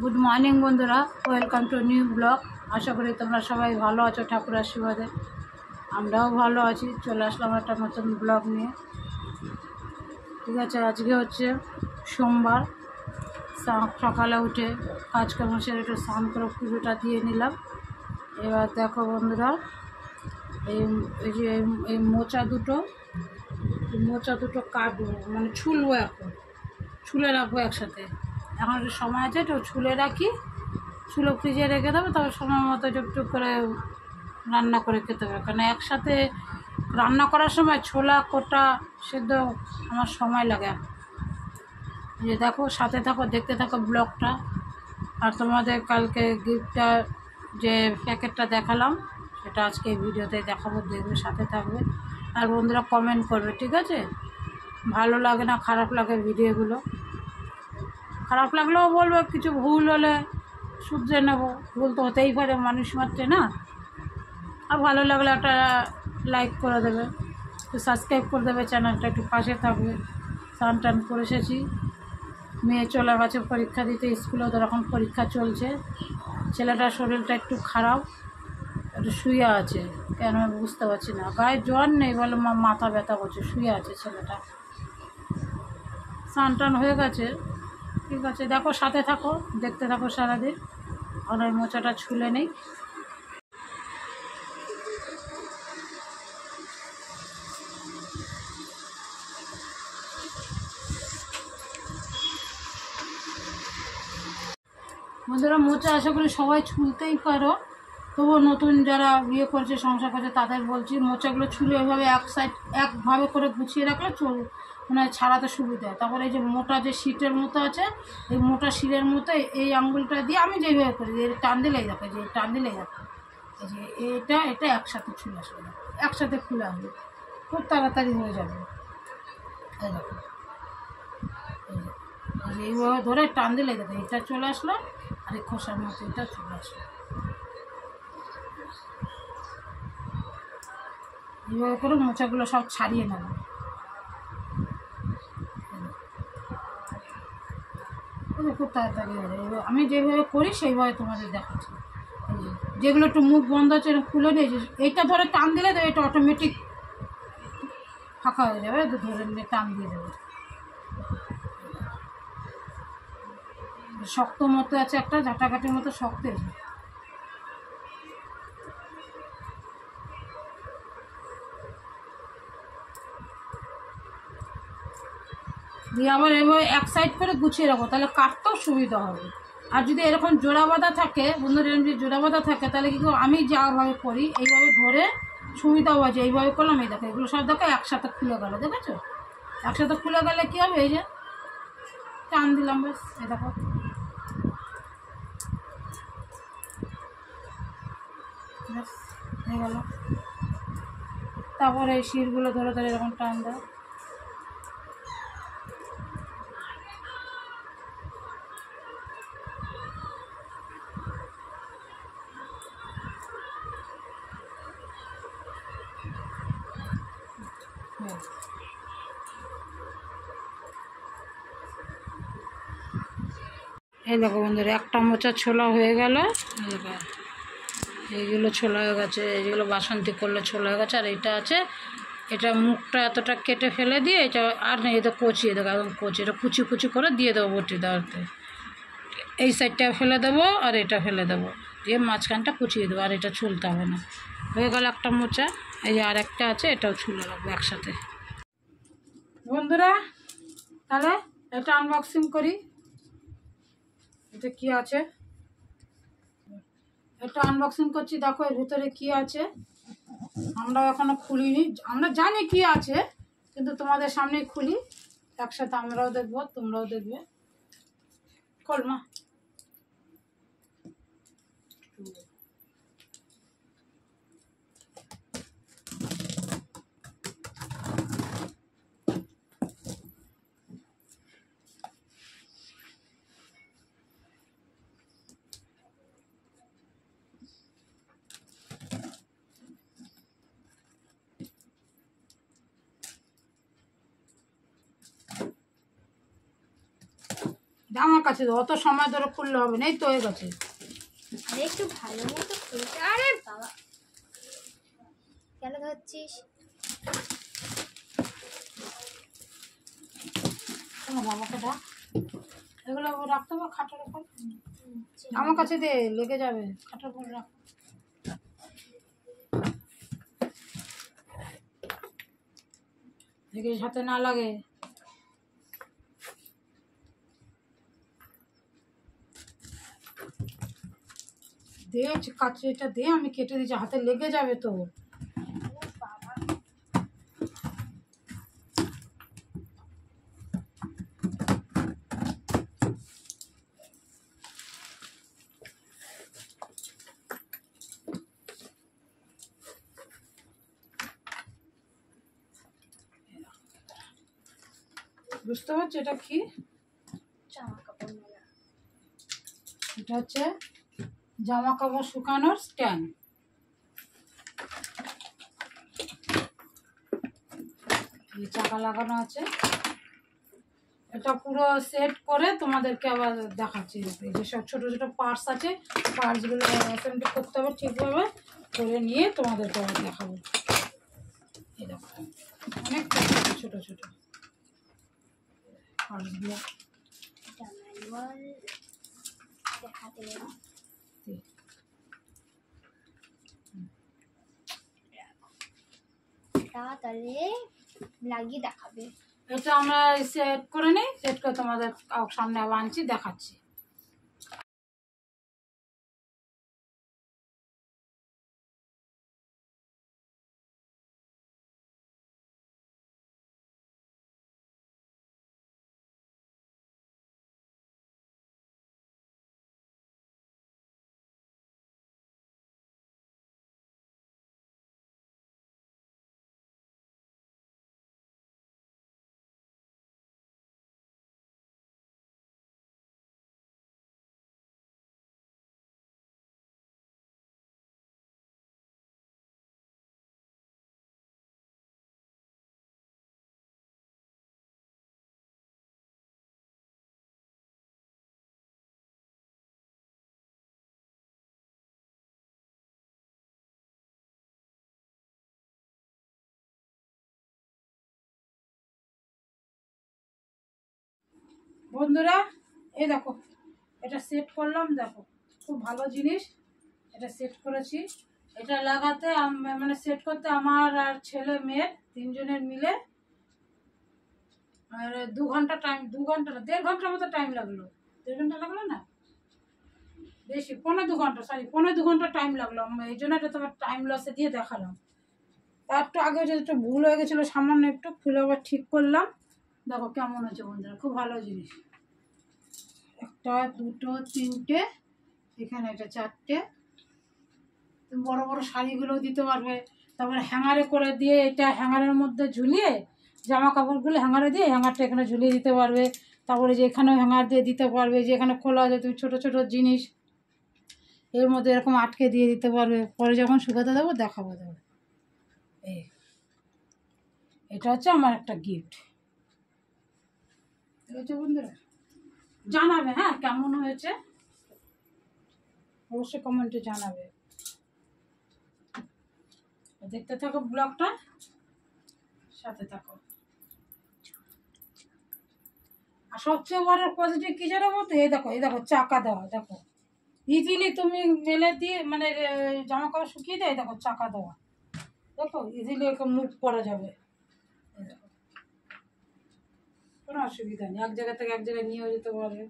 Good morning বন্ধুরা, welcome to new blog. আশা করি তোমরা সবাই ভালো আছো ঠাকুর আশীর্বাদে। আমরাও ভালো আছি। চলে আসলাম একটা নতুন ব্লগ নিয়ে। ঠিক আছে, আজকে হচ্ছে সোমবার। সকালে উঠে কাজকর্ম সেরে একটু স্নান করে পুজোটা দিয়ে নিলাম। এবার দেখো বন্ধুরা, এই এই যে এই মোচা দুটো কাটবো, মানে ছুলবো। এখন ছুলে রাখবো একসাথে। এখন একটু সময় আছে, একটু ছুলে রাখি, চুলো ফ্রিজে রেখে দেবো, তবে সময় মতো টুকটুক করে রান্না করে খেতে হবে। কারণ একসাথে রান্না করার সময় ছোলা কোটা সেদ্ধ আমার সময় লাগে। যে দেখো, সাথে থাকো, দেখতে থাকো ব্লগটা। আর তোমাদের কালকে গিফটটা যে প্যাকেটটা দেখালাম, সেটা আজকে এই ভিডিওতে দেখাবো, দেখবে, সাথে থাকবে। আর বন্ধুরা কমেন্ট করবে, ঠিক আছে? ভালো লাগে না খারাপ লাগে ভিডিওগুলো, খারাপ লাগলেও বলবো, কিছু ভুল হলে শুধরে নেব। ভুল তো হতেই পারে, মানুষ মাত্রে না। আর ভালো লাগলে একটা লাইক করে দেবে, একটু সাবস্ক্রাইব করে দেবে চ্যানেলটা, একটু পাশে থাকবে। স্নান টান করে এসেছি, মেয়ে চলে গেছে পরীক্ষা দিতে স্কুলে, ওদের এখন পরীক্ষা চলছে। ছেলেটার শরীরটা একটু খারাপ, একটু শুয়ে আছে। কেন আমি বুঝতে পারছি না, গায়ে জ্বর নেই, বলে মাথা ব্যথা করছে, শুয়ে আছে ছেলেটা। স্নান টান হয়ে গেছে। ঠিক আছে, দেখো, সাথে থাকো, দেখতে থাকো সারাদিন। আর ওই মোচাটা ছুলে নেই। বন্ধুরা, মোচা আশা করি সবাই ছুলতেই পারো, তবুও নতুন যারা বিয়ে করছে, সংসার করছে, তাদের বলছি, মোচাগুলো ছুলে এভাবে এক সাইড একভাবে করে গুছিয়ে রাখলে মানে ছাড়াতে সুবিধা হয়। তারপরে এই যে মোটা যে শিটের মতো আছে, এই মোটা শিরের মতো এই আঙ্গুলটা দিয়ে আমি যেভাবে করি, এই টান দিলেই দেখো, যে টান দিলেই দেখো, এই যে এটা একসাথে ছুলে আসবে, একসাথে খুলে আসবে, খুব তাড়াতাড়ি হয়ে যাবে। এই দেখো, এইভাবে ধরে টান দিলেই দেখো, এটা চলে আসলো, আর এই খোসার মতো এটা চলে আসলো। এইভাবে করে মোচাগুলো সব ছাড়িয়ে নেব। খুব তাড়াতাড়ি হবে। আমি যেভাবে করি সেইভাবে তোমাদের দেখাচ্ছি। যেগুলো একটু মুখ বন্ধ আছে খুলে নিয়ে, এইটা ধরে টান দিলে দেবে, এটা অটোমেটিক ফাঁকা হয়ে যাবে। ধরে নিয়ে টান দিয়ে দেবে। শক্ত মতো আছে, একটা ঝাঁটাকাটির মতো শক্ত আছে। দিয়ে আবার এভাবে এক সাইড করে গুছিয়ে রাখবো, তাহলে কাটতেও সুবিধা হবে। আর যদি এরকম জোড়া বাঁধা থাকে, বন্ধুরা, এরকম যদি জোড়া বাঁধা থাকে, তাহলে কি আমি যাভাবে করি এইভাবে ধরে সুবিধাও আছে। এইভাবে করলাম, এই দেখো, এগুলো সব দেখো একসাথে খুলে গেলো, দেখেছো? একসাথে খুলে গেলে কী হবে, এই যে টান দিলাম, বেশ, এই দেখো, ব্যাস হয়ে গেল। তারপরে এই শিরগুলো ধরে ধরে এরকম টান দাও। এই দেখো বন্ধুরা, একটা মোচা ছোলা হয়ে গেল। এইগুলো ছোলা হয়ে গেছে, এইগুলো বাসন্তী করলে ছোলা হয়ে গেছে। আর এইটা আছে, এটা মুখটা এতটা কেটে ফেলে দিয়ে, এটা আর নেই, এটা কচিয়ে দেবো, একদম কচি, এটা কুচি কুচি করে দিয়ে দেবো বটি দেওয়াতে। এই সাইডটা ফেলে দেবো, আর এটা ফেলে দেবো, দিয়ে মাঝখানটা কুচিয়ে দেবো, আর এটা ছুলতে হবে না। হয়ে গেল একটা মোচা। এই যে আর একটা আছে, এটাও ছুলে রাখবো একসাথে। বন্ধুরা, তাহলে এটা আনবক্সিং করি। এটা কি আছে, এটা আনবক্সিং করছি। দেখো এর ভিতরে কি আছে, আমরাও এখনো খুলিনি। আমরা জানি কি আছে, কিন্তু তোমাদের সামনেই খুলি, একসাথে আমরাও দেখবো, তোমরাও দেখবে। কলমা, আমার কাছে অত সময় ধরে খুললে হবে না, এই তো হয়ে গেছে। আরে একটু ভালো মতো খুলতে। আরে বাবা কেন ধরছিস? আমাকে ডাক, এগুলো রাখতে হবে খাটের উপর। আমার কাছে দে, লেগে যাবে, খাটের উপর রাখ। দেখে হাতে না লাগে। দে কাছেটা দে, আমি কেটে দিচ্ছি, হাতে লেগে যাবে তো। বুঝতে পারছো এটা কি? জামা কাপড় মেলা। এটা হচ্ছে জামা কাপড় শুকানোর স্ট্যান্ড। এই চাকা লাগানো আছে। এটা পুরো সেট করে তোমাদেরকে আবার দেখাচ্ছি। যেসব ছোটো ছোটো পার্টস আছে, পার্টসগুলো অ্যাসেম্বলি করতে হবে ঠিকভাবে, করে নিয়ে তোমাদেরকে আবার দেখাবো। এই দেখো অনেক ছোটো ছোটো পার্টসগুলো। দেখাতে তাহলে লাগিয়ে দেখাবে। এটা আমরা সেট করে নিই, সেট করে তোমাদের সামনে আবার আনছি, দেখাচ্ছি। বন্ধুরা এই দেখো, এটা সেট করলাম, দেখো খুব ভালো জিনিস। এটা সেট করেছি, এটা লাগাতে মানে সেট করতে আমার আর ছেলে মেয়ের তিনজনের মিলে আর 2 ঘন্টা টাইম, 2 ঘন্টা না 1.5 ঘন্টার মতো টাইম লাগলো। 1.5 ঘন্টা লাগলো না, বেশি, 2.25 ঘন্টা, সরি 2.25 ঘন্টা টাইম লাগলো। এই জন্য এটা তোমার টাইম লসে দিয়ে দেখালাম। তার একটু আগে যদি একটু ভুল হয়ে গেছিলো সামান্য, একটু খুলে আবার ঠিক করলাম। দেখো কেমন হচ্ছে বন্ধুরা, খুব ভালো জিনিস। একটা, দুটো, তিনটে, এখানে এটা 4টে। বড় বড় শাড়িগুলো দিতে পারবে। তারপরে হ্যাঙ্গারে করে দিয়ে, এটা হ্যাঙ্গারের মধ্যে ঝুলিয়ে জামা কাপড়গুলো হ্যাঙ্গারে দিয়ে হ্যাঙ্গারটা এখানে ঝুলিয়ে দিতে পারবে। তারপরে যে এখানেও হ্যাঙ্গার দিয়ে দিতে পারবে, যে এখানে খোলা আছে তুমি ছোটো ছোটো জিনিস এর মধ্যে এরকম আটকে দিয়ে দিতে পারবে। পরে যখন শুকাতে দেবো দেখাবো দেবো। এই এটা হচ্ছে আমার একটা গিফট। ঠিক আছে বন্ধুরা, জানাবে হ্যাঁ কেমন হয়েছে, অবশ্যই কমেন্টে জানাবে। দেখতে থাকো ব্লগটা, সাথে থাকো। আর সবচেয়ে বড় পজিটিভ কি জানো বলতো, এই দেখো, এই দেখো চাকা দেওয়া, দেখো ইজিলি তুমি মেলে দিয়ে মানে জামা কাপড় শুকিয়ে দেয়, দেখো চাকা দেওয়া, দেখো ইজিলি এরকম মুভ করা যাবে। এই দেখো কোনো অসুবিধা নেই, এক জায়গা থেকে এক জায়গায় নিয়েও যেতে পারবে।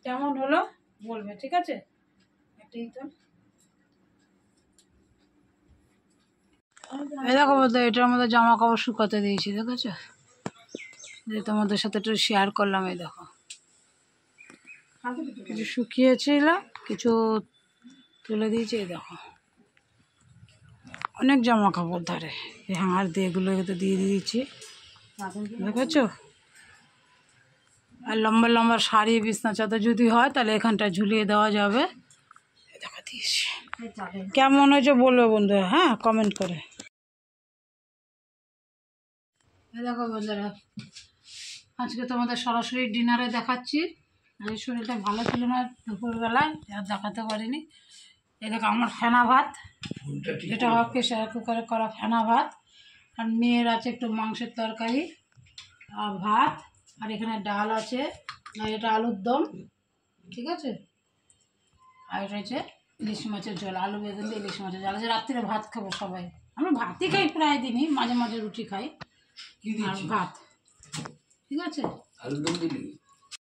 কেমন হলো বলবে, ঠিক আছে? একটাই তো এই দেখো বলতে, এটার মধ্যে জামা কাপড় শুকাতে দিয়েছি, দেখেছো? যে তোমাদের সাথে একটু শেয়ার করলাম। এই দেখো কিছু শুকিয়েছিল, কিছু তুলে দিয়েছি। এই দেখো অনেক জামা কাপড় ধরে, এই হ্যাঙ্গার দিয়ে এগুলো দিয়ে দিয়েছি, দেখেছো? আর লম্বা লম্বা শাড়ি, বিছনা চাদর যদি হয় তাহলে এখানটা ঝুলিয়ে দেওয়া যাবে। দেখা দিয়েছি, কেমন হয়েছে বলবে বন্ধুরা, হ্যাঁ কমেন্ট করে। দেখো বন্ধুরা আজকে তোমাদের সরাসরি ডিনারে দেখাচ্ছি। এই শরীরটা ভালো ছিল না দুপুরবেলায়, আর দেখাতে পারিনি। এদিকে আমার ফেনা ভাত, যেটা হবে প্রেশার কুকারে করা ফেনা ভাত, আর মেয়ের আছে একটু মাংসের তরকারি আর ভাত, আর এখানে ডাল আছে, আর এটা আলুর দম, ঠিক আছে। আর এটা হচ্ছে ইলিশ মাছের ঝোল, আলু বেগুন দিয়ে ইলিশ মাছের ঝোল। আজ রাত্রিরে ভাত খাবো সবাই, আমরা ভাতই খাই প্রায় দিনই, মাঝে মাঝে রুটি খাই আর ভাত, ঠিক আছে। আলুর দম দিলি?